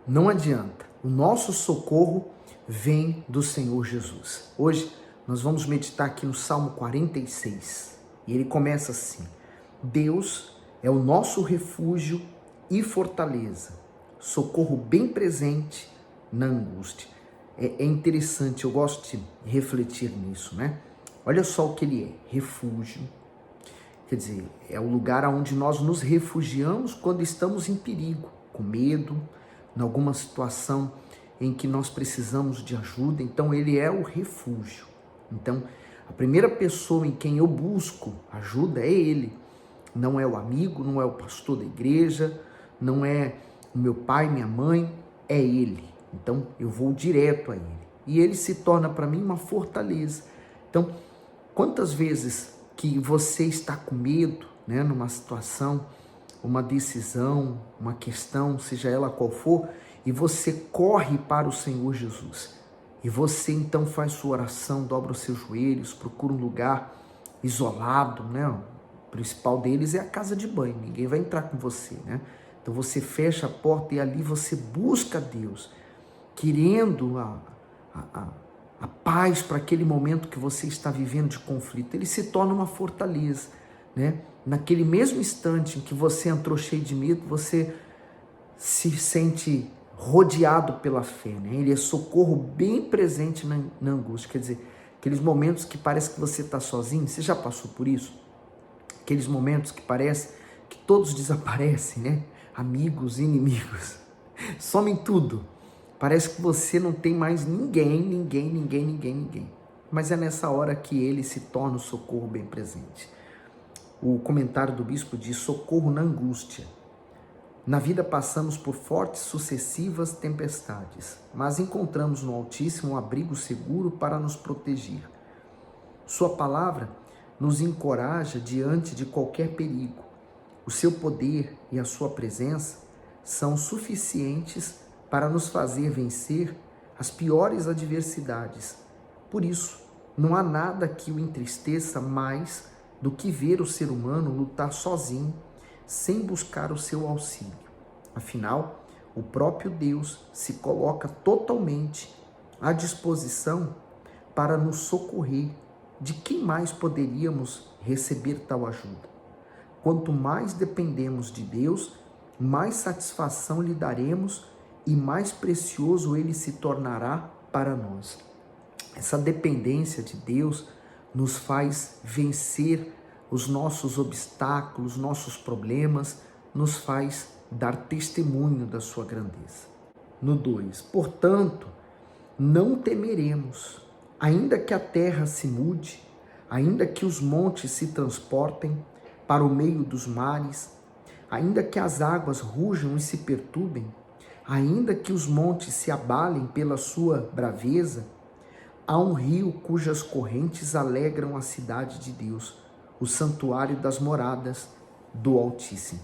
Não adianta. O nosso socorro vem do Senhor Jesus. Hoje nós vamos meditar aqui no Salmo 46. E ele começa assim: Deus é o nosso refúgio e fortaleza, socorro bem presente na angústia. É interessante, eu gosto de refletir nisso, né? Olha só o que ele é: refúgio. Quer dizer, é o lugar onde nós nos refugiamos quando estamos em perigo, com medo, em alguma situação em que nós precisamos de ajuda. Então ele é o refúgio. Então a primeira pessoa em quem eu busco ajuda é ele. Não é o amigo, não é o pastor da igreja, não é o meu pai, minha mãe, é ele. Então eu vou direto a ele. E ele se torna para mim uma fortaleza. Então, quantas vezes que você está com medo, né, numa situação, uma decisão, uma questão, seja ela qual for, e você corre para o Senhor Jesus. E você então faz sua oração, dobra os seus joelhos, procura um lugar isolado, né? O principal deles é a casa de banho, ninguém vai entrar com você, né? Então você fecha a porta e ali você busca Deus, querendo a paz para aquele momento que você está vivendo de conflito. Ele se torna uma fortaleza, né? Naquele mesmo instante em que você entrou cheio de medo, você se sente rodeado pela fé, né? Ele é socorro bem presente na angústia. Quer dizer, aqueles momentos que parece que você está sozinho. Você já passou por isso? Aqueles momentos que parece que todos desaparecem, né? Amigos, inimigos, somem tudo. Parece que você não tem mais ninguém. Mas é nessa hora que ele se torna o socorro bem presente. O comentário do bispo diz: socorro na angústia. Na vida passamos por fortes sucessivas tempestades, mas encontramos no Altíssimo um abrigo seguro para nos proteger. Sua palavra nos encoraja diante de qualquer perigo. O seu poder e a sua presença são suficientes para nos fazer vencer as piores adversidades. Por isso, não há nada que o entristeça mais do que ver o ser humano lutar sozinho, sem buscar o seu auxílio. Afinal, o próprio Deus se coloca totalmente à disposição para nos socorrer. De quem mais poderíamos receber tal ajuda? Quanto mais dependemos de Deus, mais satisfação lhe daremos e mais precioso ele se tornará para nós. Essa dependência de Deus nos faz vencer os nossos obstáculos, nossos problemas, nos faz dar testemunho da sua grandeza. No 2, portanto, não temeremos, ainda que a terra se mude, ainda que os montes se transportem para o meio dos mares, ainda que as águas rujam e se perturbem, ainda que os montes se abalem pela sua braveza, há um rio cujas correntes alegram a cidade de Deus, o santuário das moradas do Altíssimo.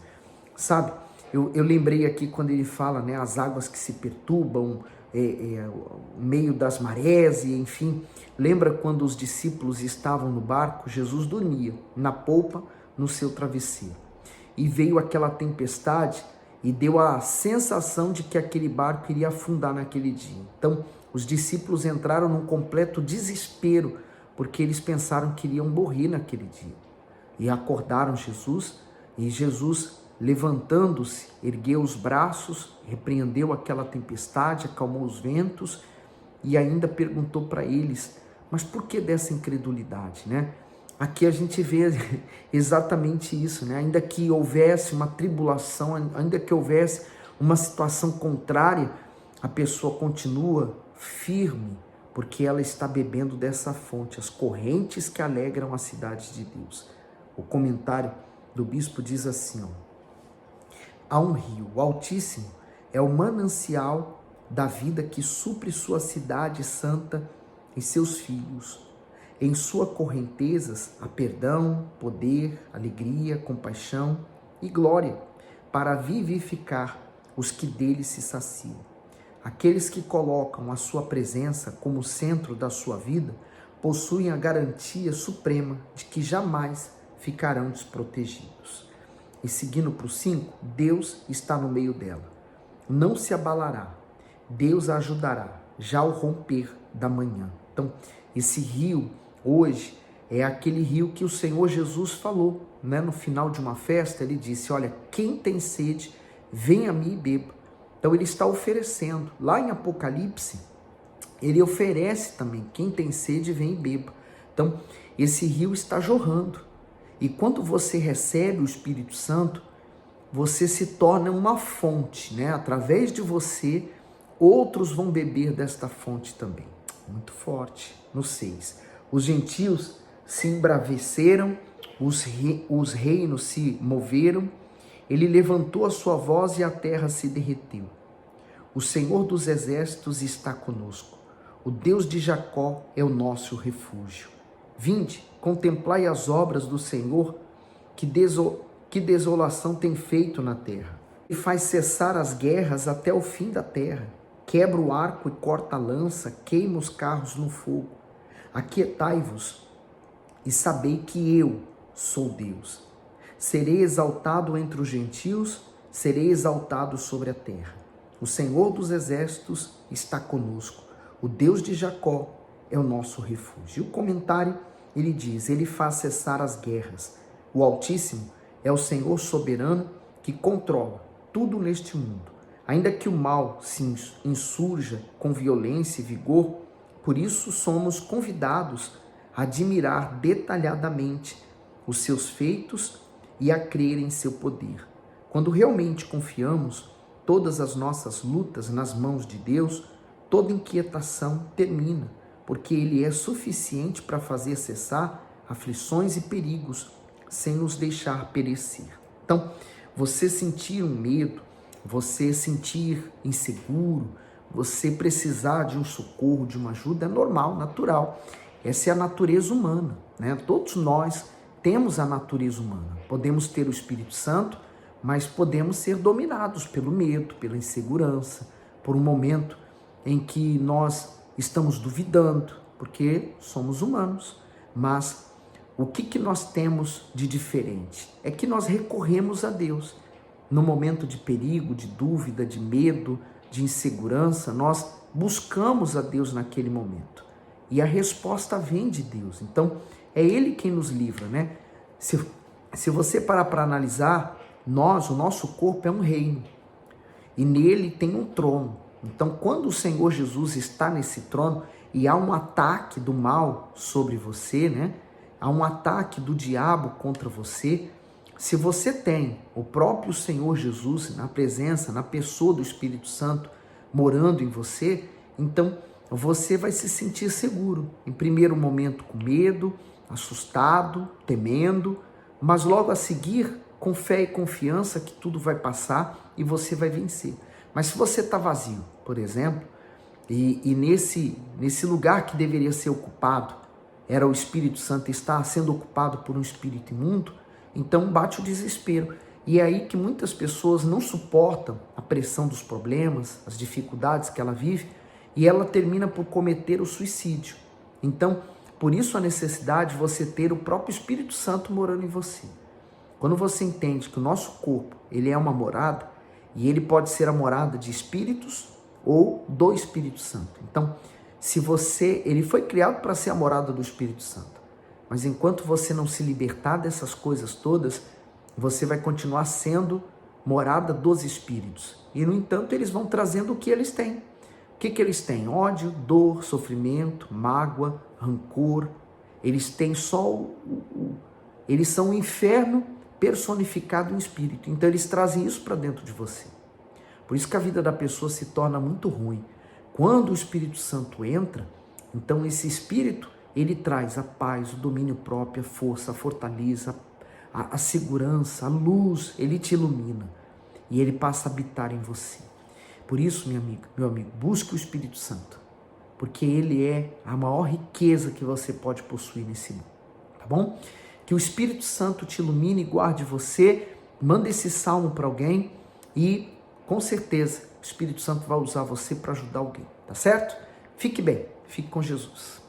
Sabe, eu lembrei aqui quando ele fala, né, as águas que se perturbam, o meio das marés, e enfim, lembra quando os discípulos estavam no barco? Jesus dormia na polpa, no seu travesseiro, e veio aquela tempestade e deu a sensação de que aquele barco iria afundar naquele dia. Então, os discípulos entraram num completo desespero, porque eles pensaram que iriam morrer naquele dia. E acordaram Jesus, e Jesus, levantando-se, ergueu os braços, repreendeu aquela tempestade, acalmou os ventos e ainda perguntou para eles: mas por que dessa incredulidade, né? Aqui a gente vê exatamente isso, né? Ainda que houvesse uma tribulação, ainda que houvesse uma situação contrária, a pessoa continua firme, porque ela está bebendo dessa fonte, as correntes que alegram a cidade de Deus. O comentário do bispo diz assim, há um rio, o Altíssimo é o manancial da vida que supre sua cidade santa e seus filhos. Em suas correntezas há perdão, poder, alegria, compaixão e glória para vivificar os que dele se saciam. Aqueles que colocam a sua presença como centro da sua vida possuem a garantia suprema de que jamais ficarão desprotegidos. E seguindo para o 5, Deus está no meio dela. não se abalará. Deus a ajudará, já ao romper da manhã. Então, esse rio, hoje, é aquele rio que o Senhor Jesus falou, né? No final de uma festa, ele disse, olha, quem tem sede, venha a mim e beba. Então, ele está oferecendo. Lá em Apocalipse, ele oferece também, quem tem sede, vem e beba. Então, esse rio está jorrando. E quando você recebe o Espírito Santo, você se torna uma fonte, né? Através de você, outros vão beber desta fonte também. Muito forte. No 6. Os gentios se embraveceram, os reinos se moveram, ele levantou a sua voz e a terra se derreteu. O Senhor dos exércitos está conosco. O Deus de Jacó é o nosso refúgio. Vinde, contemplai as obras do Senhor, que desolação tem feito na terra. E faz cessar as guerras até o fim da terra. Quebra o arco e corta a lança, queima os carros no fogo. Aquietai-vos e sabei que eu sou Deus. Serei exaltado entre os gentios, serei exaltado sobre a terra. O Senhor dos exércitos está conosco. O Deus de Jacó é o nosso refúgio. E o comentário, ele diz, ele faz cessar as guerras. O Altíssimo é o Senhor soberano que controla tudo neste mundo. Ainda que o mal se insurja com violência e vigor, por isso somos convidados a admirar detalhadamente os seus feitos e a crer em seu poder. Quando realmente confiamos todas as nossas lutas nas mãos de Deus, toda inquietação termina, porque Ele é suficiente para fazer cessar aflições e perigos sem nos deixar perecer. Então, você sentir um medo, você sentir inseguro, você precisar de um socorro, de uma ajuda, é normal, natural. Essa é a natureza humana, né? Todos nós temos a natureza humana. Podemos ter o Espírito Santo, mas podemos ser dominados pelo medo, pela insegurança, por um momento em que nós estamos duvidando, porque somos humanos. Mas o que nós temos de diferente? É que nós recorremos a Deus. No momento de perigo, de dúvida, de medo, de insegurança, nós buscamos a Deus naquele momento. E a resposta vem de Deus. Então, é Ele quem nos livra, né? Se você parar para analisar, o nosso corpo é um reino. E nele tem um trono. Então, quando o Senhor Jesus está nesse trono e há um ataque do mal sobre você, né? Há um ataque do diabo contra você. Se você tem o próprio Senhor Jesus na presença, na pessoa do Espírito Santo morando em você, então você vai se sentir seguro. Em primeiro momento com medo, assustado, temendo, mas logo a seguir com fé e confiança que tudo vai passar e você vai vencer. Mas se você está vazio, por exemplo, e nesse lugar que deveria ser ocupado, era o Espírito Santo, está sendo ocupado por um espírito imundo, então bate o desespero. E é aí que muitas pessoas não suportam a pressão dos problemas, as dificuldades que ela vive, e ela termina por cometer o suicídio. Então, por isso a necessidade de você ter o próprio Espírito Santo morando em você. Quando você entende que o nosso corpo, ele é uma morada, e ele pode ser a morada de espíritos ou do Espírito Santo. Então, ele foi criado para ser a morada do Espírito Santo. Mas enquanto você não se libertar dessas coisas todas, você vai continuar sendo morada dos espíritos. E, no entanto, eles vão trazendo o que eles têm. O que eles têm? Ódio, dor, sofrimento, mágoa, rancor. Eles têm só eles são o inferno personificado em espírito. Então, eles trazem isso para dentro de você. Por isso que a vida da pessoa se torna muito ruim. Quando o Espírito Santo entra, então esse espírito, ele traz a paz, o domínio próprio, a força, a fortaleza, a segurança, a luz, ele te ilumina e ele passa a habitar em você. Por isso, minha amiga, meu amigo, busque o Espírito Santo, porque ele é a maior riqueza que você pode possuir nesse mundo, tá bom? Que o Espírito Santo te ilumine e guarde você, manda esse salmo para alguém e, com certeza, o Espírito Santo vai usar você para ajudar alguém, tá certo? Fique bem, fique com Jesus.